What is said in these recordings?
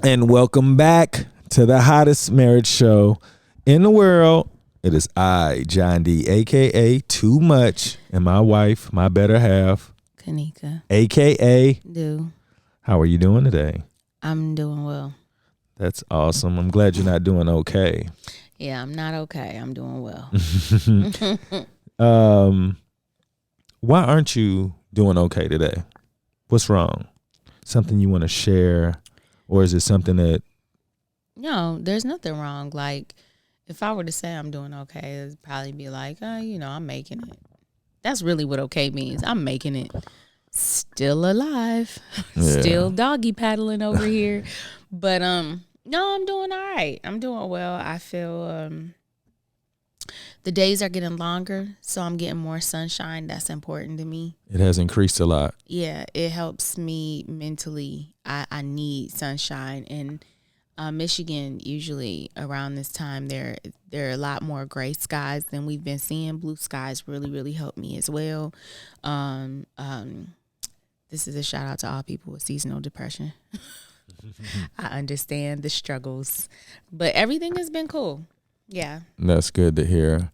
And welcome back to the hottest marriage show in the world. It is I, John D, a.k.a. Too Much, and my wife, my better half, Kanika. a.k.a. Do. How are you doing today? I'm doing well. That's awesome. I'm glad you're not doing okay. Yeah, I'm not okay. I'm doing well. Why aren't you doing okay today? What's wrong? Something you want to share? Or is it something that... No, there's nothing wrong. Like, if I were to say I'm doing okay, it'd probably be like, I'm making it. That's really what okay means. I'm making it. Still alive. Yeah. Still doggy paddling over here. But no, I'm doing all right. I'm doing well. I feel the days are getting longer, so I'm getting more sunshine. That's important to me. It has increased a lot. Yeah, it helps me mentally. I need sunshine. And Michigan, usually around this time, there are a lot more gray skies than we've been seeing. Blue skies really, really help me as well. This is a shout out to all people with seasonal depression. I understand the struggles, but everything has been cool. Yeah. That's good to hear.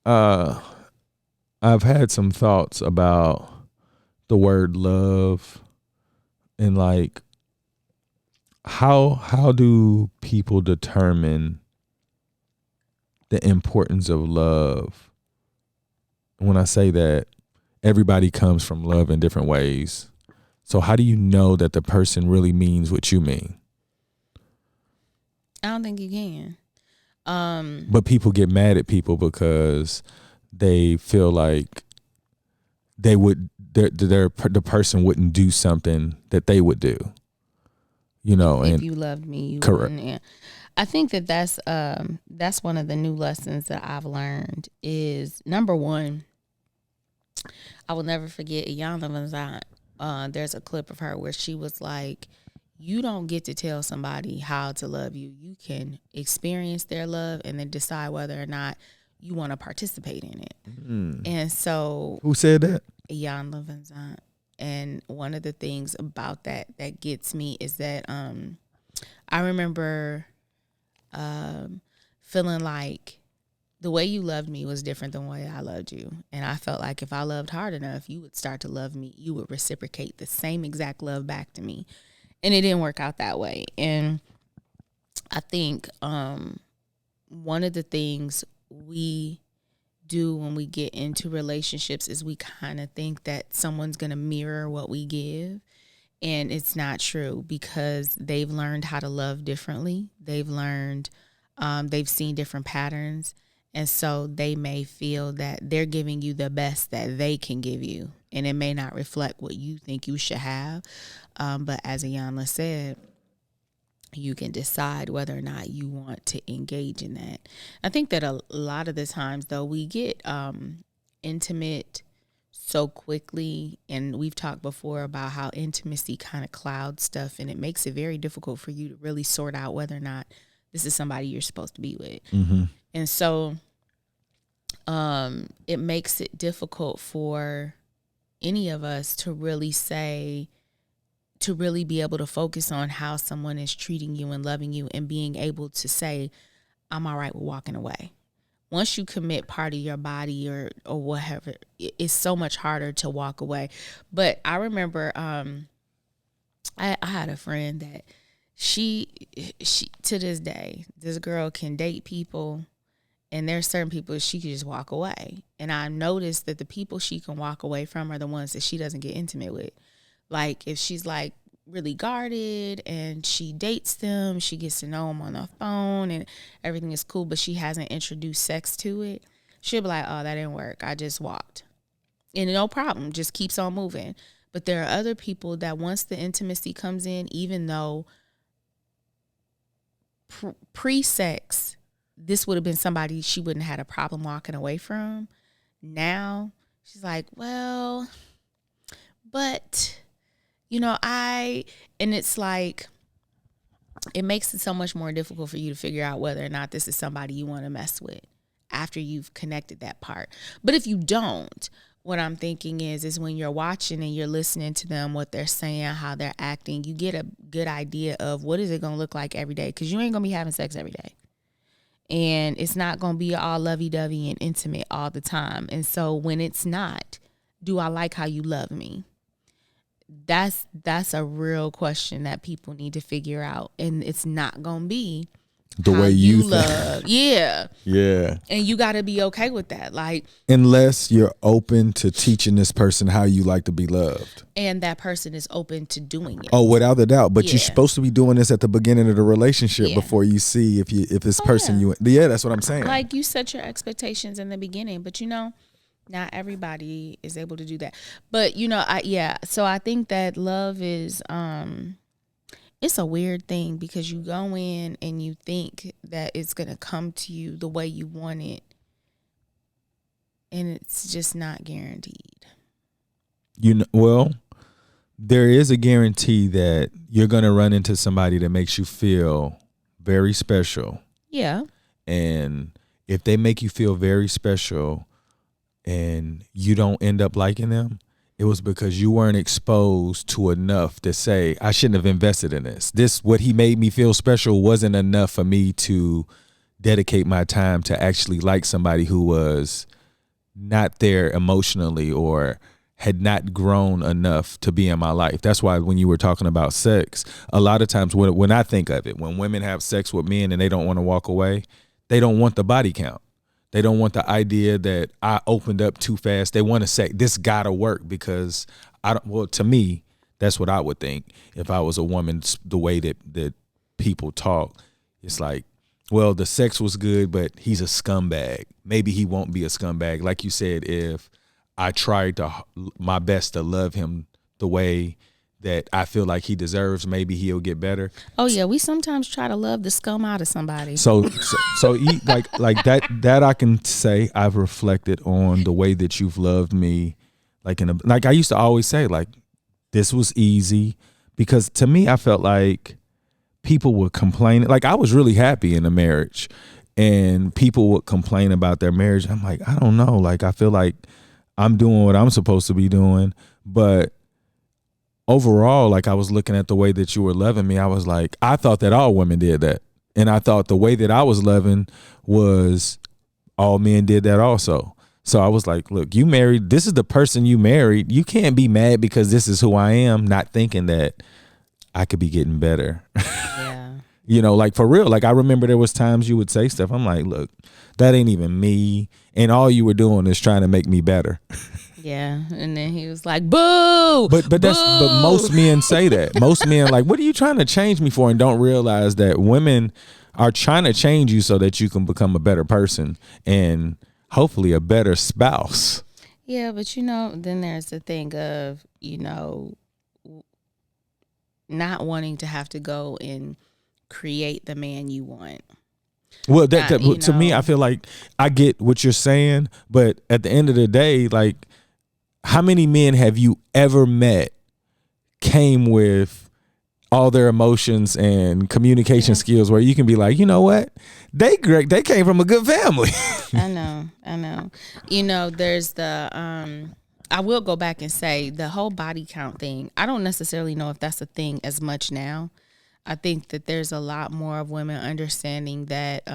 I've had some thoughts about the word love and like how do people determine the importance of love? When I say that, everybody comes from love in different ways. So how do you know that the person really means what you mean? I don't think you can. But people get mad at people because they feel like the person wouldn't do something that they would do. If you loved me, you correct. wouldn't. Yeah. I think that's one of the new lessons that I've learned is, number one, I will never forget Iyanla Vanzant. There's a clip of her where she was like, you don't get to tell somebody how to love you. You can experience their love and then decide whether or not you want to participate in it. And so... Who said that? Iyanla Vanzant. And one of the things about that gets me is that I remember feeling like the way you loved me was different than the way I loved you. And I felt like if I loved hard enough, you would start to love me. You would reciprocate the same exact love back to me. And it didn't work out that way. And I think one of the things we do when we get into relationships is we kind of think that someone's going to mirror what we give. And it's not true, because they've learned how to love differently. They've learned, they've seen different patterns. And so they may feel that they're giving you the best that they can give you. And it may not reflect what you think you should have. But as Iyanla said, you can decide whether or not you want to engage in that. I think that a lot of the times, though, we get intimate so quickly, and we've talked before about how intimacy kind of clouds stuff, and it makes it very difficult for you to really sort out whether or not this is somebody you're supposed to be with. Mm-hmm. And so it makes it difficult for any of us to really be able to focus on how someone is treating you and loving you, and being able to say, I'm all right with walking away. Once you commit part of your body or whatever, it's so much harder to walk away. But I remember I had a friend that she to this day, this girl can date people, and there's certain people she can just walk away. And I noticed that the people she can walk away from are the ones that she doesn't get intimate with. Like, if she's like really guarded and she dates them, she gets to know them on the phone and everything is cool, but she hasn't introduced sex to it, she'll be like, oh, that didn't work. I just walked. And no problem, just keeps on moving. But there are other people that once the intimacy comes in, even though pre-sex, this would have been somebody she wouldn't have had a problem walking away from. Now she's like, well, but... and it's like, it makes it so much more difficult for you to figure out whether or not this is somebody you want to mess with after you've connected that part. But if you don't, what I'm thinking is when you're watching and you're listening to them, what they're saying, how they're acting, you get a good idea of what is it going to look like every day, because you ain't going to be having sex every day. And it's not going to be all lovey-dovey and intimate all the time. And so when it's not, do I like how you love me? That's a real question that people need to figure out. And it's not going to be the way you love. Yeah. Yeah. And you got to be okay with that. Like, unless you're open to teaching this person how you like to be loved. And that person is open to doing it. Oh, without a doubt. But you're supposed to be doing this at the beginning of the relationship before you see if this person that's what I'm saying. Like, you set your expectations in the beginning, but not everybody is able to do that. But so I think that love is it's a weird thing, because you go in and you think that it's going to come to you the way you want it, and it's just not guaranteed. Well, there is a guarantee that you're going to run into somebody that makes you feel very special. Yeah. And if they make you feel very special and you don't end up liking them, it was because you weren't exposed to enough to say, I shouldn't have invested in this. What he made me feel special wasn't enough for me to dedicate my time to actually like somebody who was not there emotionally or had not grown enough to be in my life. That's why when you were talking about sex, a lot of times when I think of it, when women have sex with men and they don't want to walk away, they don't want the body count. They don't want the idea that I opened up too fast. They want to say this gotta work, because to me, that's what I would think if I was a woman. The way that people talk, it's like, well, the sex was good, but he's a scumbag. Maybe he won't be a scumbag. Like you said, if I tried my best to love him the way that I feel like he deserves, maybe he'll get better. Oh yeah, we sometimes try to love the scum out of somebody. So like that I can say I've reflected on the way that you've loved me. Like I used to always say, like, this was easy, because to me I felt like people would complain. Like, I was really happy in a marriage, and people would complain about their marriage. I'm like, I don't know. Like, I feel like I'm doing what I'm supposed to be doing, but overall, like, I was looking at the way that you were loving me. I was like, I thought that all women did that. And I thought the way that I was loving was all men did that also. So I was like, look, you married, this is the person you married. You can't be mad because this is who I am, not thinking that I could be getting better. Yeah. Like, for real. Like, I remember there was times you would say stuff. I'm like, look, that ain't even me. And all you were doing is trying to make me better. Yeah, and then he was like, "Boo!" But most men say that. Most men like, "What are you trying to change me for?" And don't realize that women are trying to change you so that you can become a better person and hopefully a better spouse. Yeah, but then there's the thing of not wanting to have to go and create the man you want. Well, to me, I feel like I get what you're saying, but at the end of the day, like, how many men have you ever met came with all their emotions and communication skills where you can be like, you know what? They came from a good family. I know. There's I will go back and say the whole body count thing. I don't necessarily know if that's a thing as much now. I think that there's a lot more of women understanding that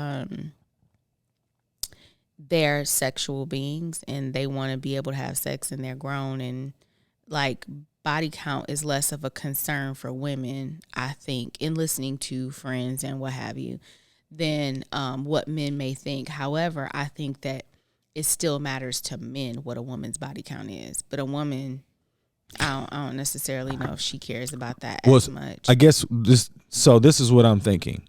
they're sexual beings and they want to be able to have sex, and they're grown, and like, body count is less of a concern for women, I think, in listening to friends and what have you, than what men may think. However, I think that it still matters to men what a woman's body count is, but a woman, I don't necessarily know if she cares about that as much. I guess this is what I'm thinking.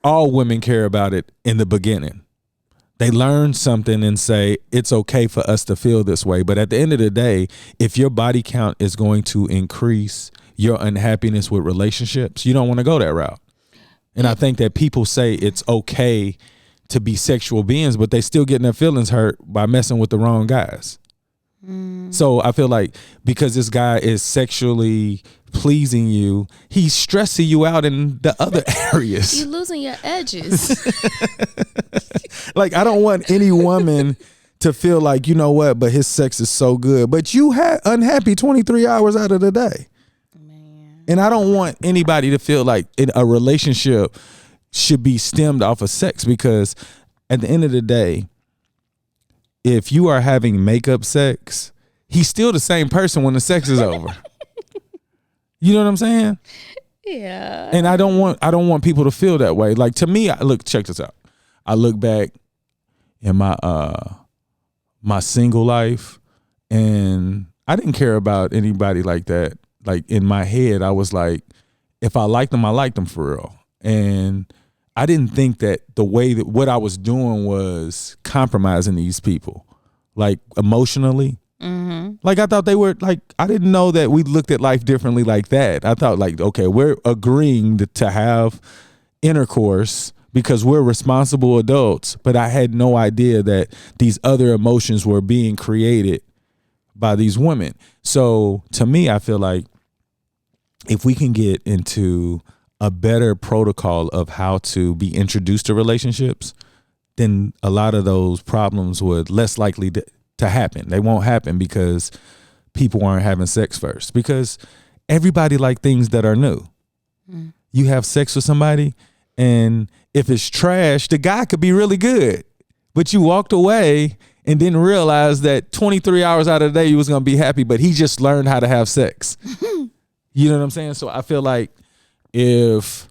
All women care about it in the beginning. They learn something and say, it's okay for us to feel this way. But at the end of the day, if your body count is going to increase your unhappiness with relationships, you don't want to go that route. And I think that people say it's okay to be sexual beings, but they still getting their feelings hurt by messing with the wrong guys. So I feel like because this guy is sexually pleasing you, he's stressing you out in the other areas. You're losing your edges. Like, I don't want any woman to feel like, you know what, but his sex is so good. But you had unhappy 23 hours out of the day. Man. And I don't want anybody to feel like a relationship should be stemmed off of sex, because at the end of the day, if you are having makeup sex, he's still the same person when the sex is over. You know what I'm saying? Yeah. And I don't want people to feel that way. Like, to me, check this out. I look back in my my single life, and I didn't care about anybody like that. Like, in my head, I was like, if I liked them, I liked them for real. And I didn't think that the way that what I was doing was compromising these people, like, emotionally. Mm-hmm. Like, I thought they were, like, I didn't know that we looked at life differently like that. I thought, like, okay, we're agreeing to have intercourse because we're responsible adults, but I had no idea that these other emotions were being created by these women. So to me, I feel like if we can get into a better protocol of how to be introduced to relationships, then a lot of those problems would less likely to happen. They won't happen because people aren't having sex first, because everybody like things that are new. Mm. You have sex with somebody, and if it's trash, the guy could be really good, but you walked away and didn't realize that 23 hours out of the day you was going to be happy, but he just learned how to have sex. You know what I'm saying? So I feel like if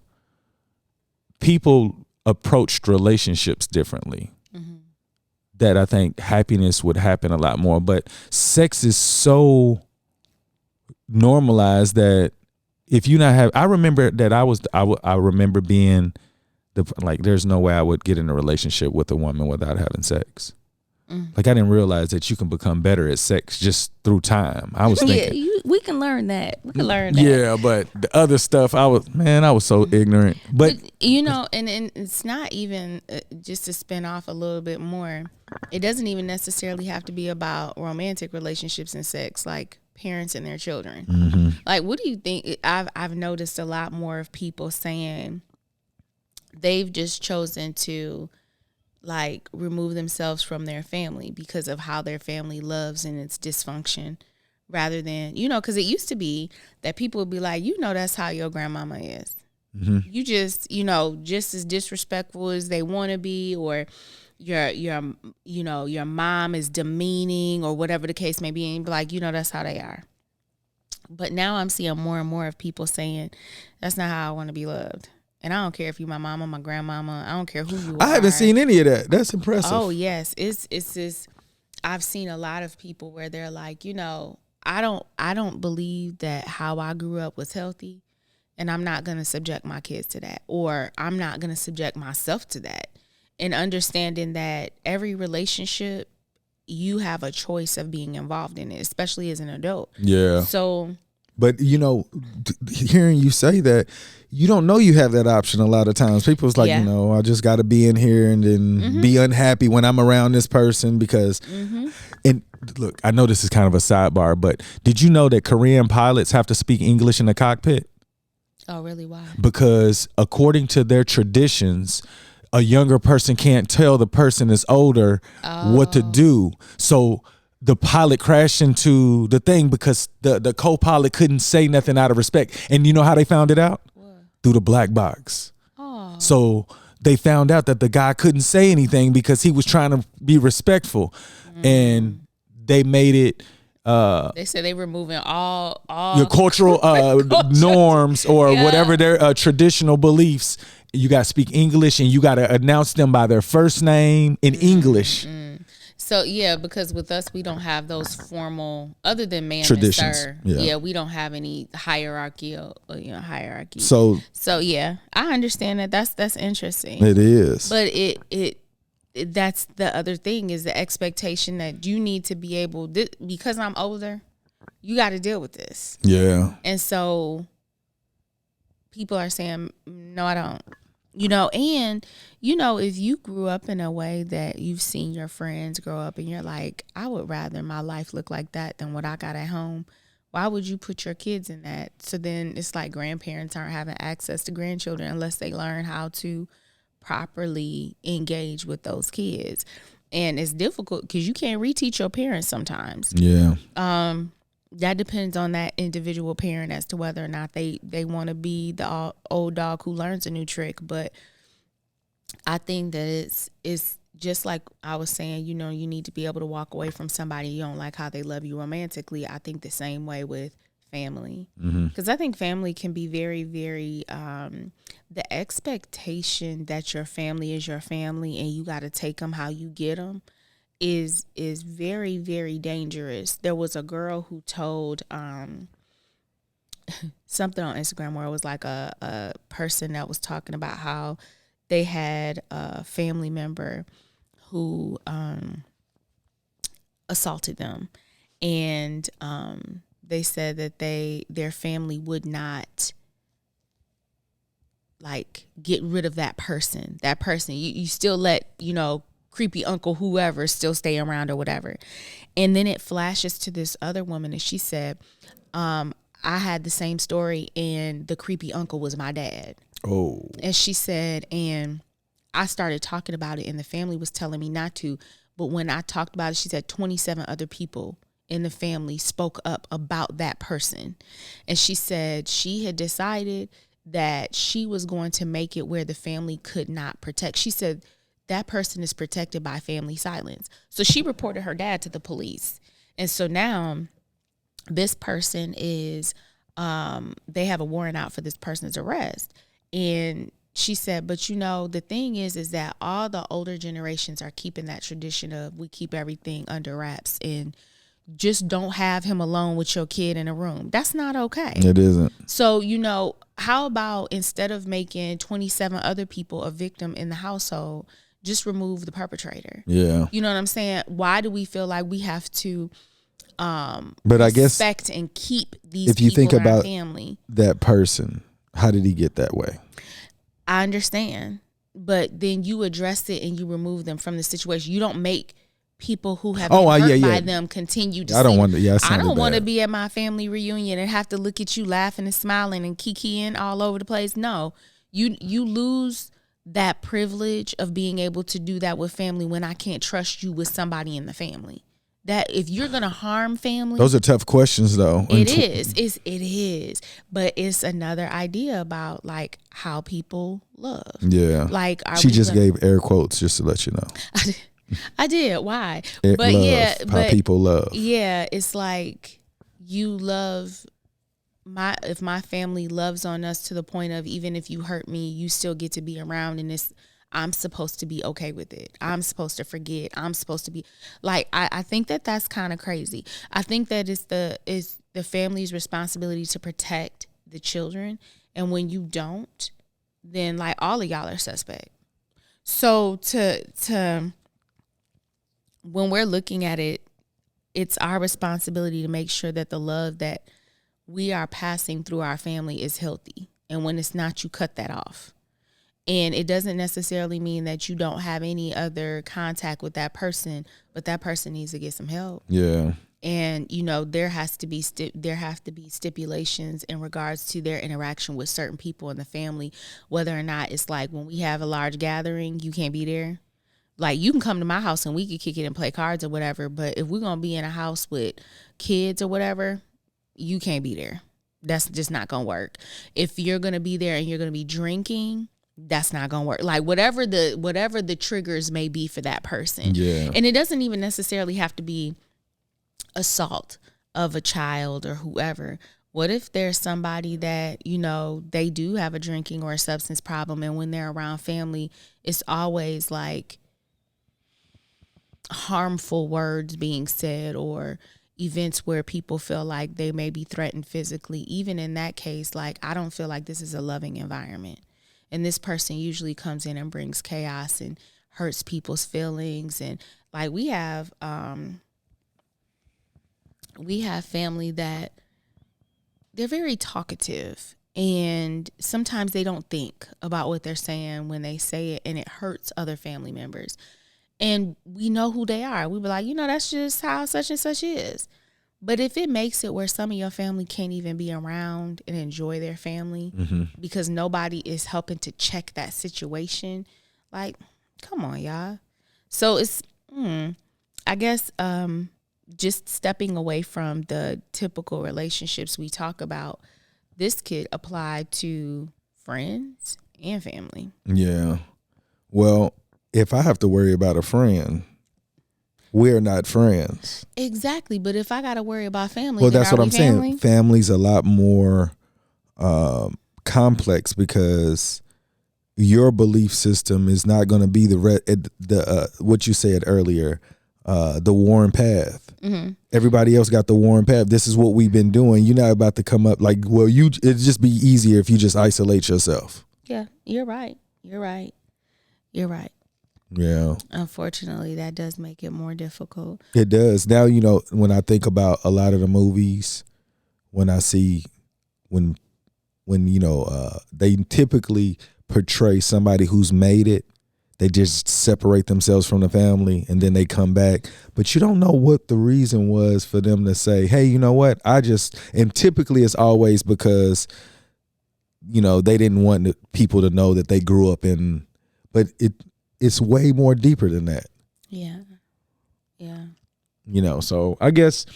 people approached relationships differently, that I think happiness would happen a lot more. But sex is so normalized that if you not have, I remember that I remember being like, there's no way I would get in a relationship with a woman without having sex. Like, I didn't realize that you can become better at sex just through time. I was thinking, we can learn that. We can learn that. Yeah, but the other stuff, I was so ignorant. But you know, and it's not even just to spin off a little bit more. It doesn't even necessarily have to be about romantic relationships and sex, like parents and their children. Mm-hmm. Like, what do you think? I've noticed a lot more of people saying they've just chosen to, like, remove themselves from their family because of how their family loves and its dysfunction, rather than, you know, because it used to be that people would be like, you know, that's how your grandmama is. Mm-hmm. You just, you know, just as disrespectful as they want to be, or your mom is demeaning, or whatever the case may be, and be like, you know, that's how they are. But now I'm seeing more and more of people saying, that's not how I want to be loved. And I don't care if you my mama, my grandmama. I don't care who you are. I haven't seen any of that. That's impressive. Oh, yes. It's this. I've seen a lot of people where they're like, you know, I don't believe that how I grew up was healthy, and I'm not going to subject my kids to that, or I'm not going to subject myself to that. And understanding that every relationship, you have a choice of being involved in it, especially as an adult. Yeah. So, but, you know, hearing you say that, you don't know you have that option a lot of times. People's like, you know, I just got to be in here and then be unhappy when I'm around this person because, and look, I know this is kind of a sidebar, but did you know that Korean pilots have to speak English in the cockpit? Oh, really? Why? Because according to their traditions, a younger person can't tell the person that's older what to do. So the pilot crashed into the thing because the co-pilot couldn't say nothing out of respect. And you know how they found it out? Through the black box. Oh. So they found out that the guy couldn't say anything because he was trying to be respectful. And they made it they said they were removing all your cultural norms or whatever their traditional beliefs. You got to speak English, and you got to announce them by their first name in English. So, yeah, because with us, we don't have those formal, other than ma'am traditions. And sir. Yeah, we don't have any hierarchy. Hierarchy. So yeah, I understand that. That's interesting. It is. But it that's the other thing, is the expectation that you need to be able, because I'm older, you got to deal with this. Yeah. And so people are saying, no, I don't. You know, and, you know, if you grew up in a way that you've seen your friends grow up and you're like, I would rather my life look like that than what I got at home, why would you put your kids in that? So then it's like grandparents aren't having access to grandchildren unless they learn how to properly engage with those kids. And it's difficult because you can't reteach your parents sometimes. Yeah. That depends on that individual parent as to whether or not they want to be the old dog who learns a new trick. But I think that it's just like I was saying, you need to be able to walk away from somebody you don't like how they love you romantically. I think the same way with family, because I think family can be very, very the expectation that your family is your family and you got to take them how you get them is very, very dangerous. There was a girl who told something on Instagram where it was like a person that was talking about how they had a family member who assaulted them, and they said that their family would not like get rid of that person. You still let creepy uncle whoever still stay around or whatever. And then it flashes to this other woman, and she said, I had the same story, and the creepy uncle was my dad. Oh. And she said, and I started talking about it, and the family was telling me not to. But when I talked about it, she said 27 other people in the family spoke up about that person. And she said she had decided that she was going to make it where the family could not protect. She said that person is protected by family silence. So she reported her dad to the police. And so now this person is, they have a warrant out for this person's arrest. And she said, but the thing is that all the older generations are keeping that tradition of we keep everything under wraps and just don't have him alone with your kid in a room. That's not okay. It isn't. So, how about instead of making 27 other people a victim in the household, just remove the perpetrator? Yeah. You know what I'm saying? Why do we feel like we have to but I guess respect and keep these if you people think in our about family? That person, how did he get that way? I understand. But then you address it and you remove them from the situation. You don't make people who have been hurt by them continue to I don't want to. Yeah, I don't want to be at my family reunion and have to look at you laughing and smiling and kikiing all over the place. No, you lose that privilege of being able to do that with family when I can't trust you with somebody in the family. That if you're gonna harm family, those are tough questions, though. It is, but it's another idea about like how people love. Yeah, like she just gave air quotes just to let you know. I did. Why? But love, how people love. Yeah, it's like you love if my family loves on us to the point of even if you hurt me, you still get to be around, and I'm supposed to be okay with it. I'm supposed to forget. I'm supposed to be like I think that's kind of crazy. I think that it's the family's responsibility to protect the children, and when you don't, then like all of y'all are suspect. So to when we're looking at it, it's our responsibility to make sure that the love that we are passing through our family is healthy. And when it's not, you cut that off. And it doesn't necessarily mean that you don't have any other contact with that person, but that person needs to get some help. Yeah. And, there have to be stipulations in regards to their interaction with certain people in the family, whether or not it's like when we have a large gathering, you can't be there. Like, you can come to my house and we can kick it and play cards or whatever. But if we're going to be in a house with kids or whatever, you can't be there. That's just not going to work. If you're going to be there and you're going to be drinking, that's not going to work. Like, whatever the triggers may be for that person. Yeah. And it doesn't even necessarily have to be assault of a child or whoever. What if there's somebody that, they do have a drinking or a substance problem, and when they're around family, it's always like harmful words being said or events where people feel like they may be threatened physically. Even in that case, like, I don't feel like this is a loving environment. And this person usually comes in and brings chaos and hurts people's feelings. And like, we have family that they're very talkative, and sometimes they don't think about what they're saying when they say it, and it hurts other family members. And we know who they are. We be like, that's just how such and such is. But if it makes it where some of your family can't even be around and enjoy their family because nobody is helping to check that situation, like, come on, y'all. So I guess just stepping away from the typical relationships we talk about, this could apply to friends and family. Yeah. Well, if I have to worry about a friend, we're not friends. Exactly. But if I got to worry about family, Well, then that's are what we I'm family? saying. Family's a lot more complex because your belief system is not going to be the what you said earlier, the worn path. Mm-hmm. Everybody else got the worn path. This is what we've been doing. You're not about to come up like, well, it'd just be easier if you just isolate yourself. Yeah, you're right. You're right. You're right. Yeah. Unfortunately, that does make it more difficult. It does. Now, when I think about a lot of the movies, when I see when they typically portray somebody who's made it, they just separate themselves from the family and then they come back. But you don't know what the reason was for them to say, hey, you know what? And typically it's always because, they didn't want people to know that they grew up in, but it's way more deeper than that. Yeah. Yeah. So I guess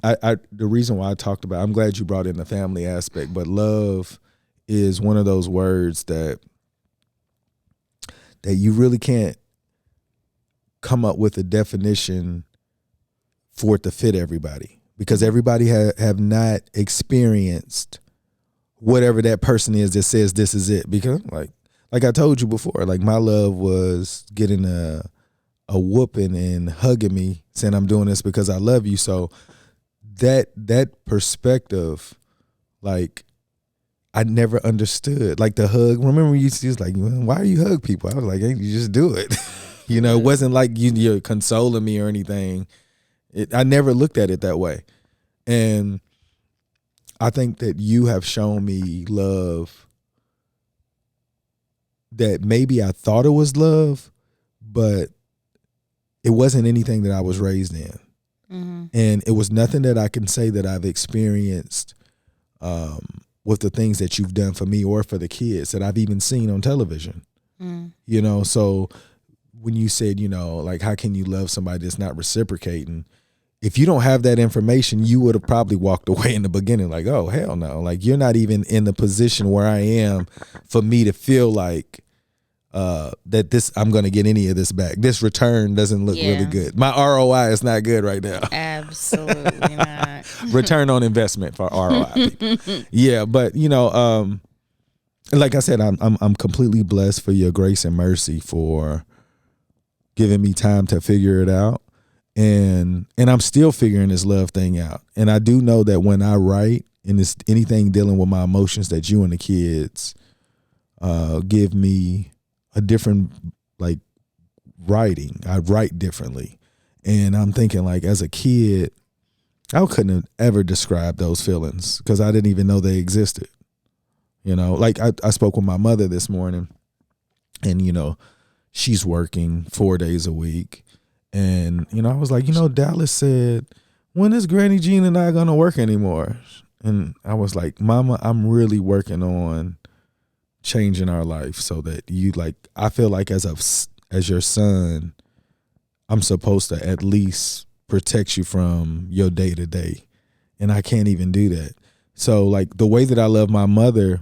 I the reason why I talked about, I'm glad you brought in the family aspect, but love is one of those words that you really can't come up with a definition for it to fit everybody, because everybody have not experienced whatever that person is that says this is it. Because like I told you before, like my love was getting a whooping and hugging me saying I'm doing this because I love you. So that perspective, like, I never understood. Like the hug, remember you used to like, why do you hug people? I was like, hey, you just do it. It wasn't like you're consoling me or anything. I never looked at it that way. And I think that you have shown me love that maybe I thought it was love, but it wasn't anything that I was raised in. Mm-hmm. And it was nothing that I can say that I've experienced with the things that you've done for me or for the kids that I've even seen on television. So when you said, like, how can you love somebody that's not reciprocating? If you don't have that information, you would have probably walked away in the beginning like, oh, hell no. Like, you're not even in the position where I am for me to feel like that I'm going to get any of this back. This return doesn't look really good. My ROI is not good right now. Absolutely not. Return on investment for ROI. Yeah, but like I said, I'm completely blessed for your grace and mercy for giving me time to figure it out. And I'm still figuring this love thing out. And I do know that when I write and it's anything dealing with my emotions, that you and the kids give me a different, like, writing. I write differently. And I'm thinking, like, as a kid, I couldn't have ever described those feelings because I didn't even know they existed. Like I spoke with my mother this morning and, she's working 4 days a week. And, I was like, Dallas said, when is Granny Jean and I going to work anymore? And I was like, Mama, I'm really working on changing our life so that I feel like as your son, I'm supposed to at least protect you from your day to day. And I can't even do that. So like the way that I love my mother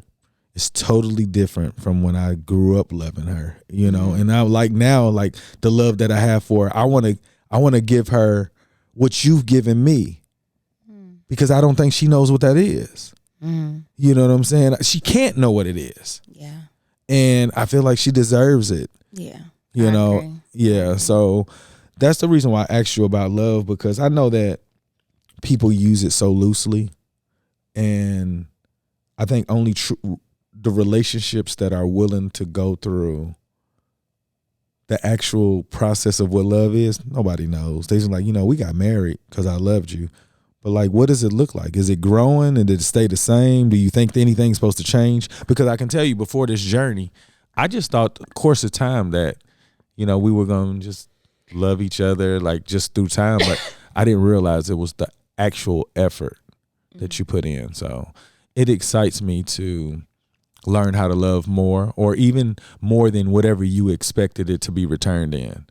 is totally different from when I grew up loving her, and I like now, like the love that I have for her, I want to give her what you've given me because I don't think she knows what that is. You know what I'm saying? She can't know what it is. Yeah. And I feel like she deserves it. Yeah. Yeah. So that's the reason why I asked you about love, because I know that people use it so loosely. And I think only the relationships that are willing to go through the actual process of what love is, nobody knows. They just like, we got married because I loved you. But like, what does it look like? Is it growing and did it stay the same? Do you think anything's supposed to change? Because I can tell you before this journey, I just thought the course of time that, we were going to just love each other, like just through time. But I didn't realize it was the actual effort that you put in. So it excites me to learn how to love more, or even more than whatever you expected it to be returned in.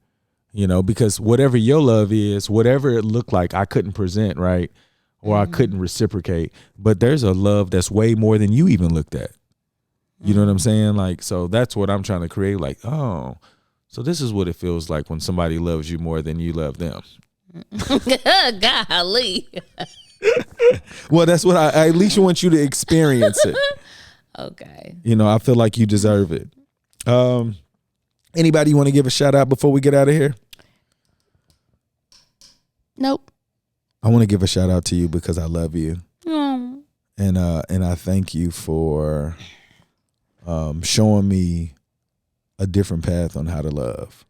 Because whatever your love is, whatever it looked like, I couldn't present, right? Or I couldn't reciprocate. But there's a love that's way more than you even looked at. You know what I'm saying? Like, so that's what I'm trying to create. Like, oh, so this is what it feels like when somebody loves you more than you love them. Golly. Well, that's what I at least want you to experience it. Okay. I feel like you deserve it. Anybody want to give a shout out before we get out of here? Nope. I want to give a shout out to you because I love you. Mm. And I thank you for showing me a different path on how to love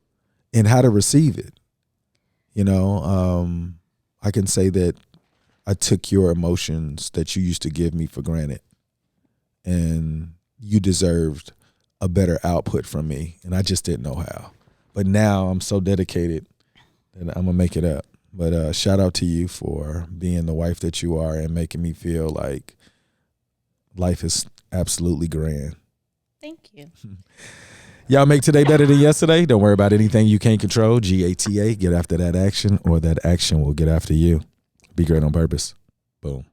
and how to receive it. I can say that I took your emotions that you used to give me for granted, and you deserved a better output from me, and I just didn't know how. But now I'm so dedicated that I'm gonna make it up. But shout out to you for being the wife that you are and making me feel like life is absolutely grand. Thank you. Y'all make today better than yesterday. Don't worry about anything you can't control. GATA, get after that action, or that action will get after you. Be great on purpose. Boom.